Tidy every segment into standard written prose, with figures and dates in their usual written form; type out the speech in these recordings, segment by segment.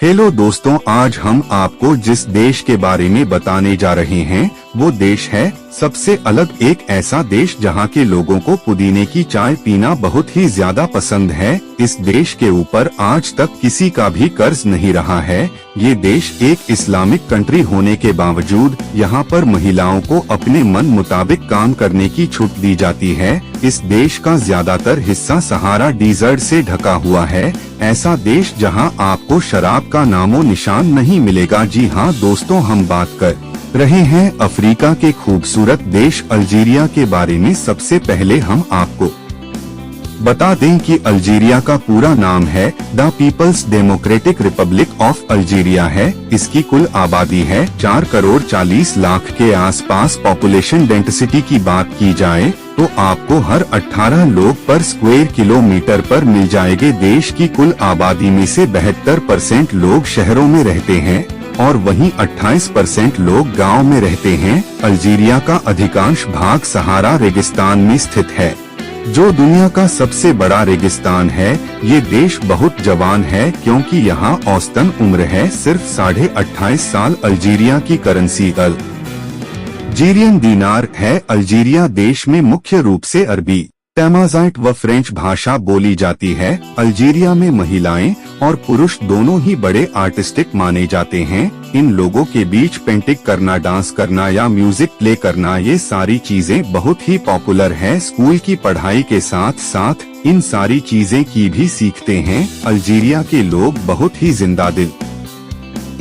Hello दोस्तों, आज हम आपको जिस देश के बारे में बताने जा रहे हैं वो देश है सबसे अलग, एक ऐसा देश जहां के लोगों को पुदीने की चाय पीना बहुत ही ज्यादा पसंद है। इस देश के ऊपर आज तक किसी का भी कर्ज नहीं रहा है। ये देश एक इस्लामिक कंट्री होने के बावजूद यहाँ पर महिलाओं को अपने मन मुताबिक काम करने की छूट दी जाती है। इस देश का ज्यादातर हिस्सा सहारा डिजर्ट से ढका हुआ है। ऐसा देश जहाँ आपको शराब का नामो निशान नहीं मिलेगा। जी हाँ दोस्तों, हम बात कर रहे हैं अफ्रीका के खूबसूरत देश अल्जीरिया के बारे में। सबसे पहले हम आपको बता दें कि अल्जीरिया का पूरा नाम है the people's democratic republic of Algeria है। इसकी कुल आबादी है 4 करोड़ 40 लाख के आसपास। पॉपुलेशन डेंसिटी की बात की जाए तो आपको हर 18 लोग पर स्क्वायर किलोमीटर पर मिल जाएंगे। देश की कुल आबादी में से 72% लोग शहरों में रहते हैं और वहीं 28% लोग गांव में रहते हैं। अल्जीरिया का अधिकांश भाग सहारा रेगिस्तान में स्थित है, जो दुनिया का सबसे बड़ा रेगिस्तान है। ये देश बहुत जवान है क्योंकि यहाँ औसतन उम्र है सिर्फ 28.5 साल। अल्जीरिया की करेंसी अल्जीरियन दीनार है। अल्जीरिया देश में मुख्य रूप से अरबी, तमाज़ाइट व फ्रेंच भाषा बोली जाती है। अल्जीरिया में महिलाएं और पुरुष दोनों ही बड़े आर्टिस्टिक माने जाते हैं। इन लोगों के बीच पेंटिंग करना, डांस करना या म्यूजिक प्ले करना, ये सारी चीजें बहुत ही पॉपुलर है। स्कूल की पढ़ाई के साथ साथ इन सारी चीजें की भी सीखते हैं। अल्जीरिया के लोग बहुत ही जिंदा दिल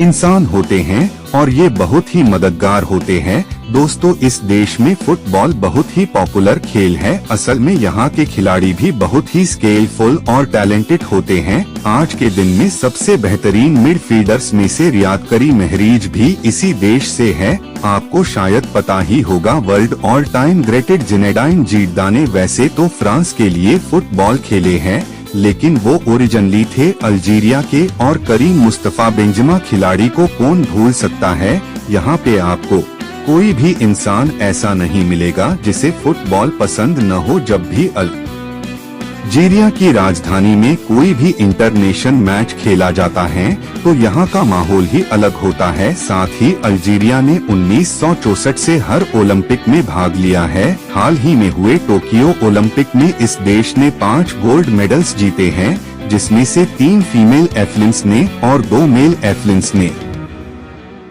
इंसान होते हैं और ये बहुत ही मददगार होते हैं। दोस्तों, इस देश में फुटबॉल बहुत ही पॉपुलर खेल है। असल में यहाँ के खिलाड़ी भी बहुत ही स्किलफुल और टैलेंटेड होते हैं। आज के दिन में सबसे बेहतरीन मिडफील्डर्स में से रियाद करी महरीज भी इसी देश से है। आपको शायद पता ही होगा, world all time greatest Zinedine Zidane ने वैसे तो फ्रांस के लिए फुटबॉल खेले हैं, लेकिन वो ओरिजिनली थे अल्जीरिया के। और करीम मुस्तफा बेंजेमा खिलाड़ी को कौन भूल सकता है। यहाँ पे आपको कोई भी इंसान ऐसा नहीं मिलेगा जिसे फुटबॉल पसंद न हो। जब भी अल्जीरिया की राजधानी में कोई भी इंटरनेशनल मैच खेला जाता है तो यहाँ का माहौल ही अलग होता है। साथ ही अल्जीरिया ने 1964 से हर ओलंपिक में भाग लिया है। हाल ही में हुए टोक्यो ओलंपिक में इस देश ने 5 गोल्ड मेडल्स जीते हैं, जिसमें से 3 फीमेल एथलीट्स ने और 2 मेल एथलीट्स ने।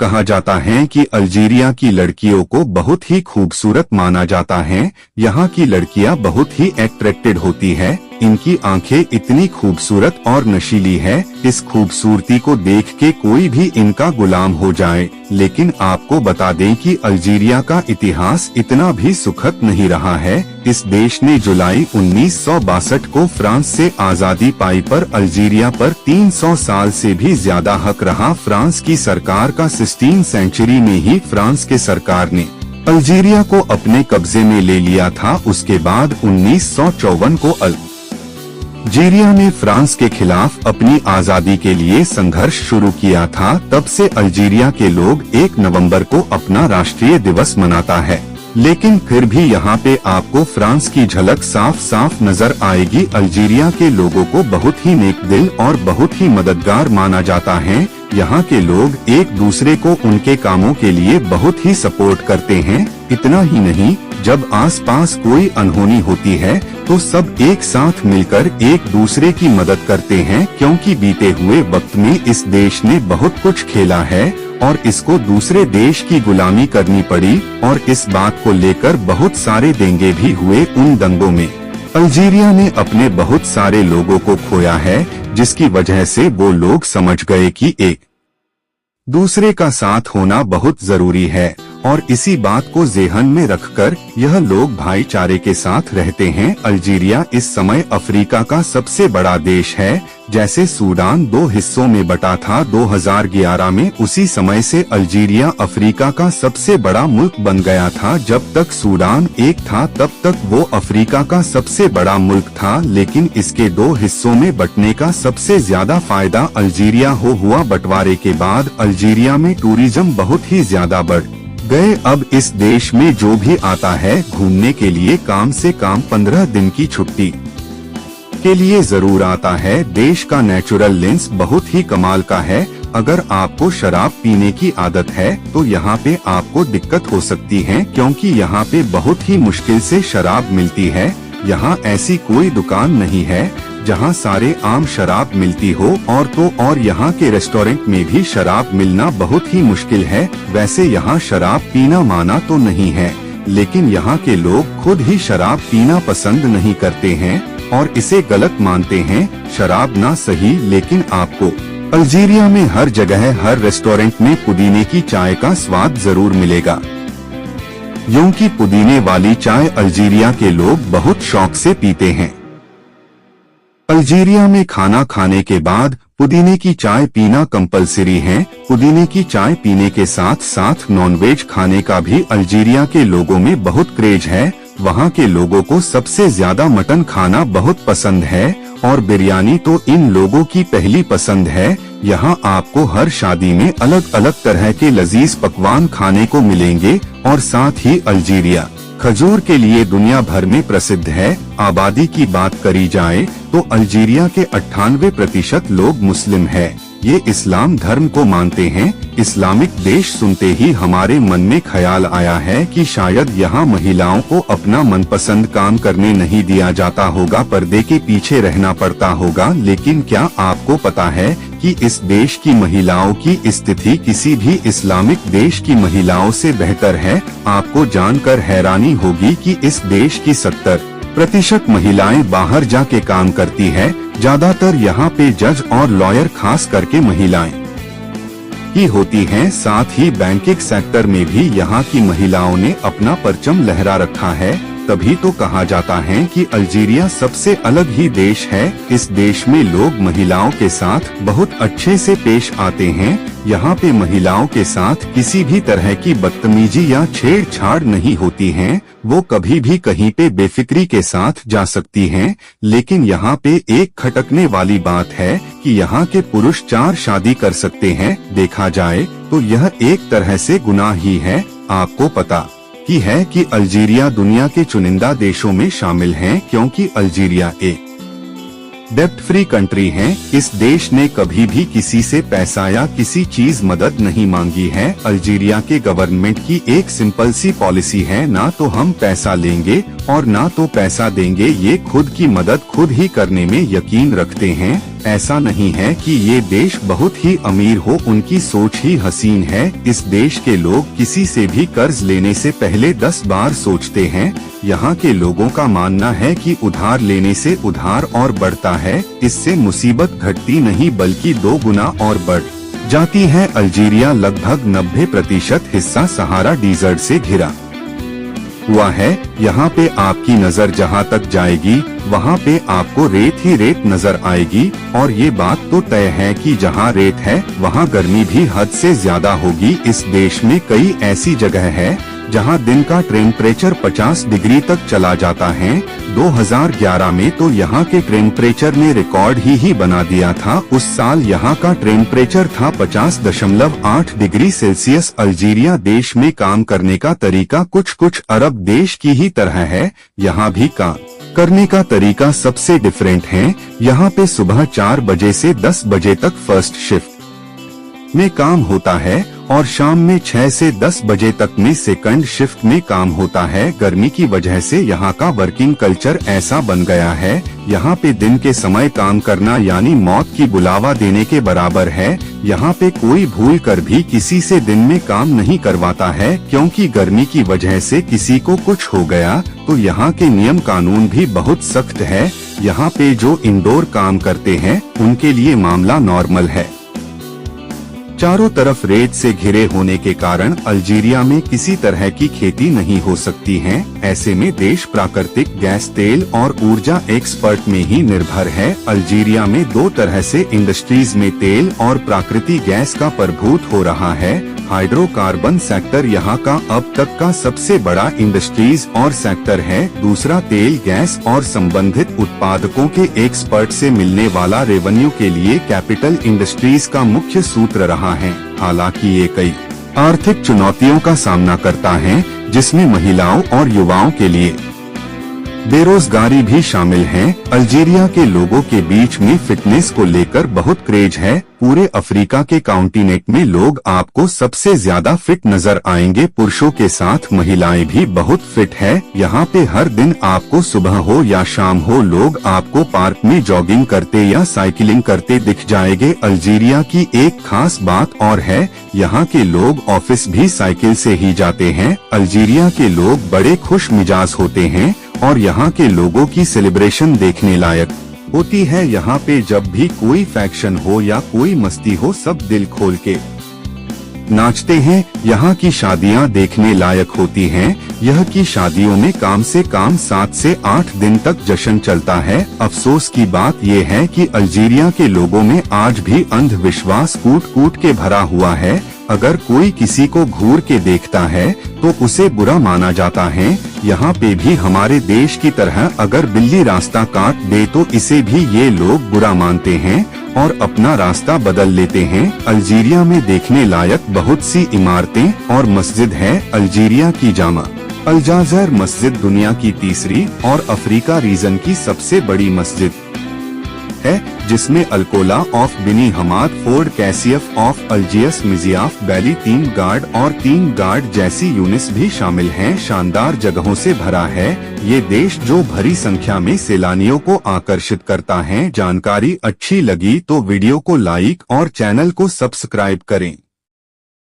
कहा जाता है कि अल्जीरिया की लड़कियों को बहुत ही खूबसूरत माना जाता है। यहाँ की लड़कियाँ बहुत ही अट्रैक्टेड होती है। इनकी आंखें इतनी खूबसूरत और नशीली है, इस खूबसूरती को देख के कोई भी इनका गुलाम हो जाए। लेकिन आपको बता दें कि अल्जीरिया का इतिहास इतना भी सुखद नहीं रहा है। इस देश ने जुलाई 1962 को फ्रांस से आजादी पाई, पर अल्जीरिया पर 300 साल से भी ज्यादा हक रहा। फ्रांस की सरकार का 16वीं सेंचुरी में ही फ्रांस के सरकार ने अल्जीरिया को अपने कब्जे में ले लिया था। उसके बाद 1954 को अल्जीरिया ने फ्रांस के खिलाफ अपनी आजादी के लिए संघर्ष शुरू किया था। तब से अल्जीरिया के लोग 1 नवंबर को अपना राष्ट्रीय दिवस मनाता है। लेकिन फिर भी यहाँ पे आपको फ्रांस की झलक साफ साफ नजर आएगी। अल्जीरिया के लोगों को बहुत ही नेक दिल और बहुत ही मददगार माना जाता है। यहाँ के लोग एक दूसरे को उनके कामों के लिए बहुत ही सपोर्ट करते हैं। इतना ही नहीं, जब आसपास कोई अनहोनी होती है तो सब एक साथ मिलकर एक दूसरे की मदद करते हैं, क्योंकि बीते हुए वक्त में इस देश ने बहुत कुछ खेला है और इसको दूसरे देश की गुलामी करनी पड़ी। और इस बात को लेकर बहुत सारे दंगे भी हुए। उन दंगों में अल्जीरिया ने अपने बहुत सारे लोगों को खोया है, जिसकी वजह से वो लोग समझ गए कि एक दूसरे का साथ होना बहुत जरूरी है। और इसी बात को ज़हन में रखकर यह लोग भाईचारे के साथ रहते हैं। अल्जीरिया इस समय अफ्रीका का सबसे बड़ा देश है। जैसे सूडान 2 हिस्सों में बटा था 2011 में, उसी समय से अल्जीरिया अफ्रीका का सबसे बड़ा मुल्क बन गया था। जब तक सूडान एक था तब तक वो अफ्रीका का सबसे बड़ा मुल्क था। लेकिन इसके 2 हिस्सों में बंटने का सबसे ज्यादा फायदा अल्जीरिया हुआ। बंटवारे के बाद अल्जीरिया में टूरिज्म बहुत ही ज्यादा बढ़ गए। अब इस देश में जो भी आता है घूमने के लिए काम से काम 15 दिन की छुट्टी के लिए जरूर आता है। देश का नेचुरल लेंस बहुत ही कमाल का है। अगर आपको शराब पीने की आदत है तो यहाँ पे आपको दिक्कत हो सकती है, क्योंकि यहाँ पे बहुत ही मुश्किल से शराब मिलती है। यहाँ ऐसी कोई दुकान नहीं है जहाँ सारे आम शराब मिलती हो, और यहाँ के रेस्टोरेंट में भी शराब मिलना बहुत ही मुश्किल है। वैसे यहाँ शराब पीना माना तो नहीं है, लेकिन यहाँ के लोग खुद ही शराब पीना पसंद नहीं करते हैं और इसे गलत मानते हैं। शराब ना सही, लेकिन आपको अल्जीरिया में हर जगह हर रेस्टोरेंट में पुदीने की चाय का स्वाद जरूर मिलेगा। यूं कि पुदीने वाली चाय अल्जीरिया के लोग बहुत शौक से पीते हैं। अल्जीरिया में खाना खाने के बाद पुदीने की चाय पीना कंपलसरी है। पुदीने की चाय पीने के साथ साथ नॉनवेज खाने का भी अल्जीरिया के लोगों में बहुत क्रेज है। वहाँ के लोगों को सबसे ज्यादा मटन खाना बहुत पसंद है और बिरयानी तो इन लोगों की पहली पसंद है। यहाँ आपको हर शादी में अलग अलग तरह के लजीज पकवान खाने को मिलेंगे और साथ ही अल्जीरिया खजूर के लिए दुनिया भर में प्रसिद्ध है। आबादी की बात करी जाए तो अल्जीरिया के 98% लोग मुस्लिम हैं। ये इस्लाम धर्म को मानते हैं। इस्लामिक देश सुनते ही हमारे मन में ख्याल आया है कि शायद यहाँ महिलाओं को अपना मनपसंद काम करने नहीं दिया जाता होगा, पर्दे के पीछे रहना पड़ता होगा। लेकिन क्या आपको पता है कि इस देश की महिलाओं की स्थिति किसी भी इस्लामिक देश की महिलाओं से बेहतर है? आपको जानकर हैरानी होगी कि इस देश की 70% महिलाएं बाहर जाके काम करती है। ज्यादातर यहाँ पे जज और लॉयर खास करके महिलाएं ही होती हैं। साथ ही बैंकिंग सेक्टर में भी यहाँ की महिलाओं ने अपना परचम लहरा रखा है। तभी तो कहा जाता है कि अल्जीरिया सबसे अलग ही देश है। इस देश में लोग महिलाओं के साथ बहुत अच्छे से पेश आते हैं। यहाँ पे महिलाओं के साथ किसी भी तरह की बदतमीजी या छेड़छाड़ नहीं होती है। वो कभी भी कहीं पे बेफिक्री के साथ जा सकती हैं। लेकिन यहाँ पे एक खटकने वाली बात है कि यहाँ के पुरुष 4 शादी कर सकते हैं। देखा जाए तो यह एक तरह से गुनाह ही है। आपको पता ही है कि अल्जीरिया दुनिया के चुनिंदा देशों में शामिल है, क्योंकि अल्जीरिया एक डेब्ट फ्री कंट्री है। इस देश ने कभी भी किसी से पैसा या किसी चीज मदद नहीं मांगी है। अल्जीरिया के गवर्नमेंट की एक सिंपल सी पॉलिसी है, ना तो हम पैसा लेंगे और ना तो पैसा देंगे। ये खुद की मदद खुद ही करने में यकीन रखते हैं। ऐसा नहीं है कि ये देश बहुत ही अमीर हो, उनकी सोच ही हसीन है। इस देश के लोग किसी से भी कर्ज लेने से पहले 10 बार सोचते हैं। यहाँ के लोगों का मानना है कि उधार लेने से उधार और बढ़ता है। इससे मुसीबत घटती नहीं बल्कि 2 गुना और बढ़ जाती है। अल्जीरिया लगभग 90% हिस्सा सहारा डेजर्ट से घिरा हुआ है। यहाँ पे आपकी नजर जहाँ तक जाएगी वहाँ पे आपको रेत ही रेत नजर आएगी। और ये बात तो तय है कि जहाँ रेत है वहाँ गर्मी भी हद से ज्यादा होगी। इस देश में कई ऐसी जगह है जहाँ दिन का टेम्परेचर 50 डिग्री तक चला जाता है। 2011 में तो यहाँ के टेम्परेचर ने रिकॉर्ड ही बना दिया था। उस साल यहाँ का टेम्परेचर था 50.8 डिग्री सेल्सियस। अल्जीरिया देश में काम करने का तरीका कुछ अरब देश की ही तरह है। यहाँ भी काम करने का तरीका सबसे डिफरेंट है। यहाँ पे सुबह 4 बजे से 10 बजे तक फर्स्ट शिफ्ट में काम होता है और शाम में 6 से 10 बजे तक में सेकंड शिफ्ट में काम होता है। गर्मी की वजह से यहाँ का वर्किंग कल्चर ऐसा बन गया है। यहाँ पे दिन के समय काम करना यानी मौत की बुलावा देने के बराबर है। यहाँ पे कोई भूल कर भी किसी से दिन में काम नहीं करवाता है, क्योंकि गर्मी की वजह से किसी को कुछ हो गया तो यहाँ के नियम कानून भी बहुत सख्त है। यहाँ पे जो इंडोर काम करते हैं उनके लिए मामला नॉर्मल है। चारों तरफ रेत से घिरे होने के कारण अल्जीरिया में किसी तरह की खेती नहीं हो सकती है। ऐसे में देश प्राकृतिक गैस, तेल और ऊर्जा एक्सपर्ट में ही निर्भर है। अल्जीरिया में 2 तरह से इंडस्ट्रीज में तेल और प्राकृतिक गैस का प्रभुत्व हो रहा है। हाइड्रोकार्बन सेक्टर यहाँ का अब तक का सबसे बड़ा इंडस्ट्रीज और सेक्टर है। दूसरा तेल, गैस और संबंधित उत्पादकों के एक्सपर्ट से मिलने वाला रेवेन्यू के लिए कैपिटल इंडस्ट्रीज का मुख्य सूत्र रहा है। हालांकि ये कई आर्थिक चुनौतियों का सामना करता है, जिसमें महिलाओं और युवाओं के लिए बेरोजगारी भी शामिल है। अल्जीरिया के लोगों के बीच में फिटनेस को लेकर बहुत क्रेज है। पूरे अफ्रीका के कॉन्टिनेंट में लोग आपको सबसे ज्यादा फिट नजर आएंगे। पुरुषों के साथ महिलाएं भी बहुत फिट है। यहाँ पे हर दिन आपको सुबह हो या शाम हो लोग आपको पार्क में जॉगिंग करते या साइकिलिंग करते दिख जाएंगे। अल्जीरिया की एक खास बात और है, यहाँ के लोग ऑफिस भी साइकिल से ही जाते हैं। अल्जीरिया के लोग बड़े खुश मिजाज होते हैं और यहाँ के लोगों की सेलिब्रेशन देखने लायक होती है। यहाँ पे जब भी कोई फैक्शन हो या कोई मस्ती हो सब दिल खोल के नाचते हैं। यहाँ की शादियाँ देखने लायक होती हैं। यह की शादियों में कम से कम 7 से 8 दिन तक जश्न चलता है। अफसोस की बात यह है कि अल्जीरिया के लोगों में आज भी अंधविश्वास कूट कूट के भरा हुआ है। अगर कोई किसी को घूर के देखता है तो उसे बुरा माना जाता है। यहाँ पे भी हमारे देश की तरह अगर बिल्ली रास्ता काट दे तो इसे भी ये लोग बुरा मानते हैं और अपना रास्ता बदल लेते हैं। अल्जीरिया में देखने लायक बहुत सी इमारतें और मस्जिद है। अल्जीरिया की जामा अल-जाज़र मस्जिद दुनिया की तीसरी और अफ्रीका रीजन की सबसे बड़ी मस्जिद है, जिसमें अल्कोला ऑफ बिनी हमाद, फोर्ड कैसियफ ऑफ अल्जियस, मिजियाफ बैली 3 गार्ड और 3 गार्ड जैसी यूनिट्स भी शामिल हैं। शानदार जगहों से भरा है ये देश जो भरी संख्या में सैलानियों को आकर्षित करता है। जानकारी अच्छी लगी तो वीडियो को लाइक और चैनल को सब्सक्राइब करें।